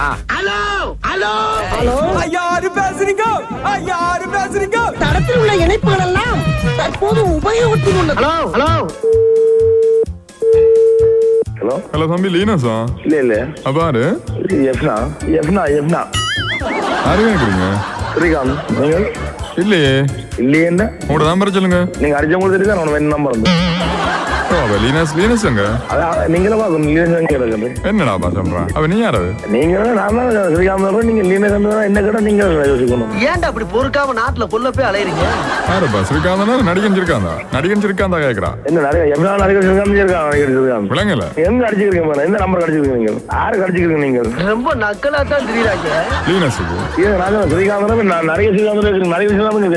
Hello hello hello, யாரு பேசுறீங்க? யாரு பேசுறீங்க? தடத்தில் உள்ள இணைப்புகள் எல்லாம் தற்போது உபயோகத்தில் உள்ளது. ஹலோ ஹலோ ஹலோ ஹலோ தம்பி லீனாஸா? இல்ல அப்பாரு எஃப்னா எஃப்னா எஃப்னா யாரு கேக்குறீங்க? ஸ்ரீகாந்த் நீங்கள் இல்லையே. இல்லையே என்ன உங்களோட நம்பர் சொல்லுங்க. நீங்க அடிச்சவங்களுக்கு தெரியுதா உனக்கு என்ன நம்பர் வந்து லீனஸ் எங்க? அதான் நீங்களும் பார்க்கணும் லீனஸ் கேட்குறது என்னடாப்பா சொல்றான்? அவ நீ யாரு? நீங்க நான் தான் ஸ்ரீகாந்த் நீங்க லீனஸ் என்ன கேட்டா நீங்க யோசிக்கணும். ஏன்டா அப்படி பொறுக்காம நாட்டுல கொல்ல போய் அலையறீங்க? யாருப்பா? ஸ்ரீகாந்தா நடிகன் சிரிக்காந்தா கேக்குறா. என்ன நிறைய எவ்வளோ நடிகர் ஸ்ரீகாந்த் இருக்காங்க நடிகர் ஸ்ரீகாந்த் விளங்கல. எங்க அடிச்சிருக்கீங்க? எந்த நம்பர் அடிச்சிருக்கீங்க நீங்கள்? யாருக்கு அடிச்சிருக்கீங்க நீங்கள்? ரொம்ப நக்கலா தான் தெரியுறாங்க. லீனஸுக்கு நான் ஸ்ரீகாந்த் நிறைய ஸ்ரீகாந்த் இருக்கு. நிறைய ஸ்ரீகாந்த்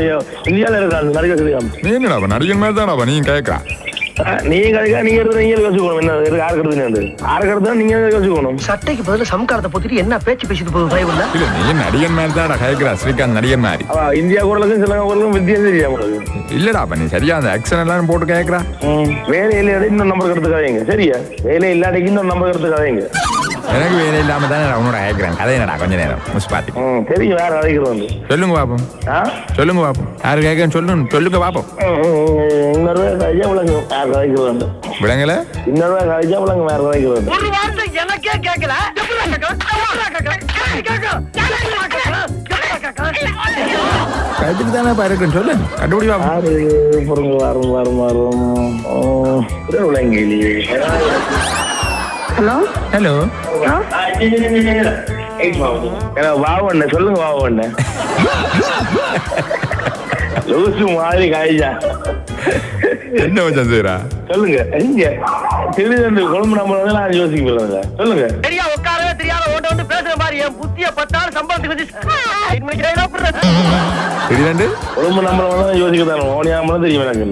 இந்தியாவில் இருக்காங்க நிறைய ஸ்ரீகாந்த். நீ என்னடாப்பா நடிகன் மாதிரி தானாப்பா நீ கேட்கறா? நீங்க கிடைக்கா நீங்க எடுத்து நீங்க யோசிக்கணும். என்ன யாரு கருத்து யாரு கருத்து நீங்க யோசிக்கணும். சட்டைக்கு பதில் சம்காரத்தை போத்திட்டு என்ன பேச்சு பேசிட்டு போகுது பயவுல? இல்ல நீ நடிகன் மாதிரி தான்டா கேட்கறா. ஸ்ரீகாந்த் நடிகன் மாதிரி. இந்தியா குரலுக்கும் சில குரலுக்கும் வித்தியாசம் தெரியும் உங்களுக்கு. இல்லடாப்பா நீ சரியா அந்த ஆக்ஷன் எல்லாம் போட்டு கேட்கறா. வேலை இல்லாட்டி இன்னொரு நம்பர் எடுத்துக்காதீங்க. சரியா? வேலை இல்லாட்டிக்கு இன்னொரு நம்பர் எடுத்துக்காதீங்க. எனக்கு வேலை இல்லாம தானே உன்னோட கேட்கிறேன். கதை என்னடா கொஞ்ச நேரம் முஸ்பாத்தி தெரியும் வேற அழைக்கிறது சொல்லுங்க பாப்போம். சொல்லுங்க பாப்போம். யாரு கேட்க சொல்லுங்க பாப்போம். இன்னொரு கழிச்சா விளங்கு வேற கதைக்கிறது விளங்கல. இன்னொரு கழிச்சா விளங்கு வேற கதைக்கிறது. ஒரு வார்த்தை எனக்கே கேட்கல. கழிச்சுட்டு தானே இருக்குன்னு சொல்லு. கண்டுபிடி பாப்போம். விளங்கிலேயே. ஹலோ ஹலோ வாவண்ண சொல்லுங்க வாவண்ண லூசு மாதிரி காய்ச்சா என்ன வச்சா செய்யறா சொல்லுங்க. எங்க திடீர்னு குழம்பு நம்ம வந்து நான் யோசிக்க சொல்லுங்க. சரியா உட்காரவே தெரியாத ஓட்ட வந்து பேசுற மாதிரி என் புத்திய 10 நாள் சம்பளத்துக்கு வச்சு திடீரெண்டு குழம்பு நம்மள யோசிக்க தானே ஓனியாமலும் தெரியும் எனக்கு.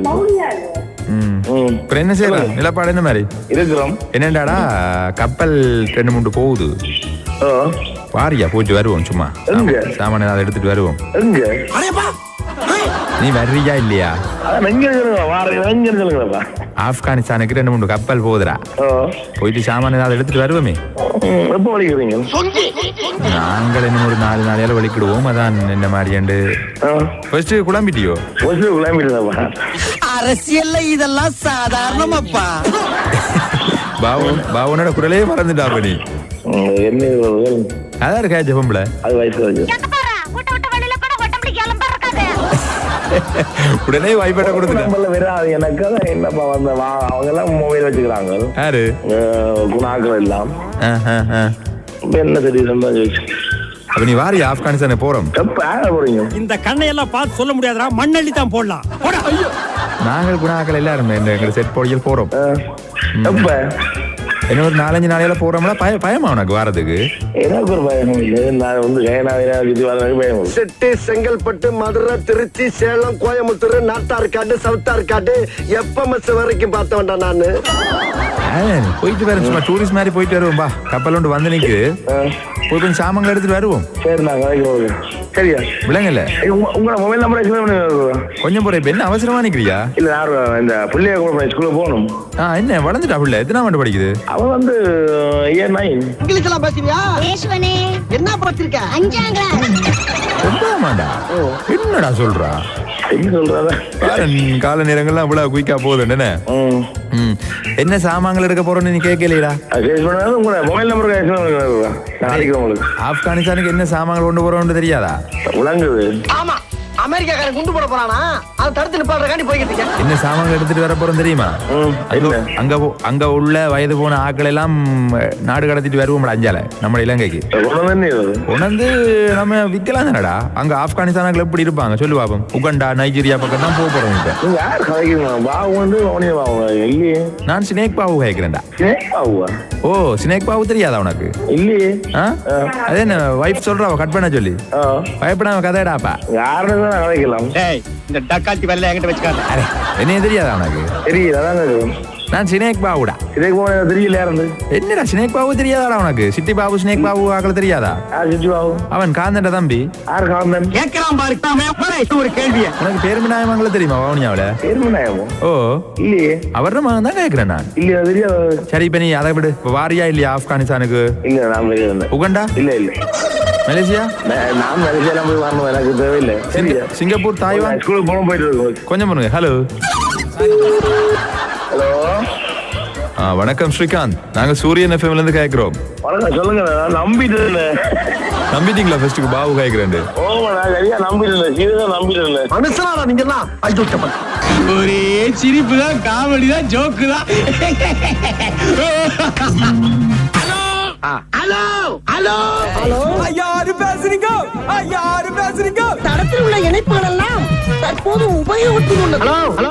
அப்புறம் என்ன செய்யலாம்? நிலப்பாடு என்ன மாதிரி இருக்கிறோம்? என்னடாடா கப்பல் 2-3 போகுது. வாரியா போயிட்டு வருவோம். சும்மா சாமான அதை எடுத்துட்டு வருவோம். நீ வர்றியா இல்லையா? ஆப்கானிஸ்தானுக்கு 2-3 கப்பல் போகுதுடா. போயிட்டு சாமான அதை எடுத்துட்டு வருவோமே. நாங்கள் இன்னும் ஒரு 4 நாளையால வலிக்கிடுவோம். அதான் என்ன மாதிரியாண்டு ஃபர்ஸ்ட் குழம்பிட்டியோ? அரசியல்ல இதெல்லாம் சாதாரணமாப்பா. பாவனோட குரலே மறந்துட்டா பண்ணி என்ன அதான் இருக்கா ஜெபம்ல. அது வயசு உடனே வாய்ப்பேட்ட கொடுத்துட்டேன். எனக்கு என்னப்பா வந்த அவங்க எல்லாம் மொபைல் வச்சுக்கிறாங்க. யாரு? குணாக்கள் எல்லாம் என்ன தெரியுது. அப்ப நீ வாரி ஆப்கானிஸ்தானே போறோம். போறீங்க? இந்த கண்ணையெல்லாம் பார்த்து சொல்ல முடியாதுடா. மண்ணள்ளி தான் போடலாம். நாங்கள் குணாக்கள் எல்லாரும் எங்க செட் போடியில் போறோம். எப்ப என்ன ஒரு 4-5 நாளையில போறோம்ல. பயமா உனக்கு வாரதுக்கு? எனக்கு ஒரு பயமும் இல்லை. நான் வந்து பயம். செட்டு, செங்கல்பட்டு, மதுரை, திருச்சி, சேலம், கோயம்புத்தூர், நாட்டார்காடு, சவுத்தார்காடு, எப்பமஸ் வரைக்கும் பார்த்தவன்டா நானு. போயிட்டு வர சும்மா டூரிஸ்ட் மாதிரி போயிட்டு வருவோம்பா. கப்பல் ஒன்று வந்து நிக்கு. போய் கொஞ்சம் சாமான்கள் எடுத்துட்டு வருவோம். சரி நாங்க சரியா? விளங்கல. உங்களோட மொபைல் நம்பர் கொஞ்சம் போற. இப்ப என்ன அவசரமா நிக்கிறியா? இல்ல யாரும் இந்த பிள்ளைய ஸ்கூல்ல போகணும். என்ன வளர்ந்துட்டா பிள்ளை? எத்தனை ஆண்டு படிக்குது? அவன் வந்து இயர் 9. இங்கிலீஷ் எல்லாம் பேசுவியா? பேசுவனே. என்ன படிச்சிருக்க? 5ஆம் கிளாஸ். 9ஆம் ஆண்டா? என்னடா சொல்றா? என்ன சொல்றாத? கால நேரங்கள்லாம் இவ்வளவு குயிக்கா போகுது என்ன? என்ன சாமான்கள் எடுக்க போறோம்னு நீ கேட்கலையா? உங்களோட மொபைல் நம்பர் ஆப்கானிஸ்தானுக்கு என்ன சாமான்கள் கொண்டு போறோம்னு தெரியாதா? விளங்குது. ஆமா, அமெரிக்காக்காரன் குண்டு போட போறானா? அதை தடுத்து நிப்பாடுறக்காண்டி போய்கிட்டு இருக்கேன். என்ன சாமான்கள் எடுத்துட்டு வர போறோம் தெரியுமா? அங்க உள்ள வயது போன ஆக்கள் எல்லாம் நாடு கடத்திட்டு வருவோம்டா. அஞ்சால நம்ம இலங்கைக்கு உணர்ந்து நம்ம விக்கலாம் தானடா. அங்க ஆப்கானிஸ்தானுக்கு எப்படி இருப்பாங்க சொல்லு பாப்போம். உகண்டா, நைஜீரியா பக்கம் தான் போக போறோம். நான் ஸ்னேக் பாவு கேட்கிறேன்டா. ஓ, ஸ்னேக் பாவு தெரியாதா உனக்கு? இல்லையே. அதே என்ன வைஃப் சொல்றா கட் பண்ண சொல்லி. பயப்படாம கதைடாப்பா. இந்த டக்காத்தி வரல என்கிட்ட வச்சுக்காத. என்ன தெரியாதா உனக்கு? தெரியல. நான் ஸ்னேக் பாபுடா. இதுக்கு போன தெரியல யாரு? என்னடா ஸ்னேக் பாபு தெரியாதாடா உனக்கு? சிட்டி பாபு ஸ்னேக் பாபு ஆக்களை தெரியாதா? யார் சிட்டி பாபு? அவன் காந்தண்ட தம்பி. யாரு காந்தன்? கேட்கலாம் பாரு ஒரு கேள்விய. உனக்கு பேருமிநாயமங்களை தெரியுமா வவுனியாவில? பேருமிநாயமோ? ஓ இல்லையே. அவர மகன் தான் கேட்கிறேன் நான். இல்லையா தெரியாது. சரி இப்ப நீ அதை விடு. வாரியா இல்லையா ஆப்கானிஸ்தானுக்கு? இல்ல நான் வெளியே. உகண்டா? இல்ல இல்ல. மலேசியா? நான் மலேசியா போய் வரணும், எனக்கு தேவையில்லை. சரியா? Singapore, Taiwan? ஸ்கூலுக்கு போன போயிட்டு இருக்கோம். கொஞ்சம் பண்ணுங்க. Hello hello. வணக்கம் ஸ்ரீகாந்த், நாங்க சூரியன் எஃப்எம்ல இருந்து கேட்கிறோம். வணக்கம், சொல்லுங்க. நான் நம்பிட்டேன். நம்பிட்டீங்களா ஃபர்ஸ்ட்டுக்கு பாபு கேட்கிறேன்? ஓமா, நான் சரியா நம்பிட்டேன். சீரியஸா நம்பிட்டேன். மனுஷனாடா நீங்க எல்லாம். ஐயோ சப்பா. ஒரே சிரிப்பு தான், காமெடி தான், ஜோக்கு தான். ஹலோ ஹலோ ஹலோ யாரு பேசுறீங்க? யாரு பேசுறீங்க? தடத்தில் உள்ள இணைப்புகள் எல்லாம் தற்போது உபயோகத்தில் உள்ளது. Hello hello